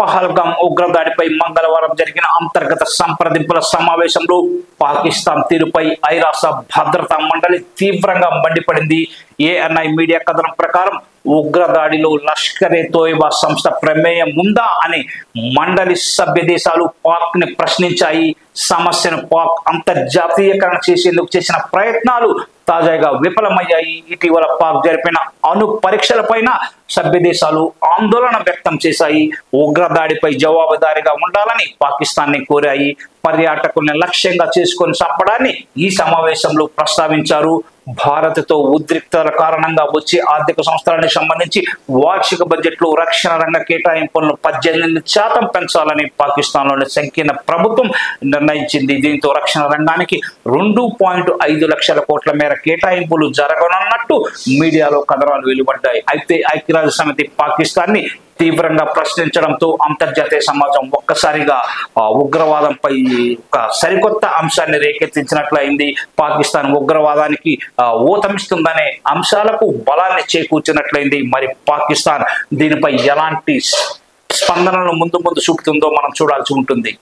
పహల్గాం ఉగ్రదాడిపై మంగళవారం జరిగిన అంతర్గత సంప్రదింపుల సమావేశంలో పాకిస్తాన్ తీరుపై ఐరాస భద్రతా మండలి తీవ్రంగా మండిపడింది. ఏఎన్ఐ మీడియా కథనం ప్రకారం ఉగ్రదాడిలో లష్కరే తోయిబా సంస్థ ప్రమేయం ఉందా అని మండలి సభ్య దేశాలు పాక్ ని ప్రశ్నించాయి. సమస్యను పాక్ అంతర్జాతీయకరణ చేసేందుకు చేసిన ప్రయత్నాలు తాజాగా విఫలమయ్యాయి. ఇటీవల పాక్ జరిపిన అణు పరీక్షలపైన సభ్య దేశాలు ఆందోళన వ్యక్తం చేశాయి. ఉగ్రదాడిపై జవాబుదారీగా ఉండాలని పాకిస్తాన్ ని కోరాయి. పర్యాటకుల్ని లక్ష్యంగా చేసుకొని చంపడాన్ని ఈ సమావేశంలో ప్రస్తావించారు. భారత్తో ఉద్రిక్తల కారణంగా వచ్చే ఆర్థిక సంవత్సరానికి సంబంధించి వార్షిక బడ్జెట్ లో రక్షణ రంగ కేటాయింపులను 18% పెంచాలని పాకిస్తాన్ లోని సంకీర్ణ ప్రభుత్వం నిర్ణయించింది. దీంతో రక్షణ రంగానికి 2.5 లక్షల కోట్ల మేర కేటాయింపులు జరగనున్నట్టు మీడియాలో కథనాలు వెలువడ్డాయి. అయితే ఐక్యరాజ్య సమితి పాకిస్తాన్ ని తీవ్రంగా ప్రశ్నించడంతో అంతర్జాతీయ సమాజం ఒక్కసారిగా ఉగ్రవాదంపై ఒక సరికొత్త అంశాన్ని రేకెత్తించినట్లయింది. పాకిస్తాన్ ఉగ్రవాదానికి ఊతమిస్తుందనే అంశాలకు బలాన్ని చేకూర్చినట్లయింది. మరి పాకిస్తాన్ దీనిపై ఎలాంటి స్పందనను ముందు చూపుతుందో మనం చూడాల్సి ఉంటుంది.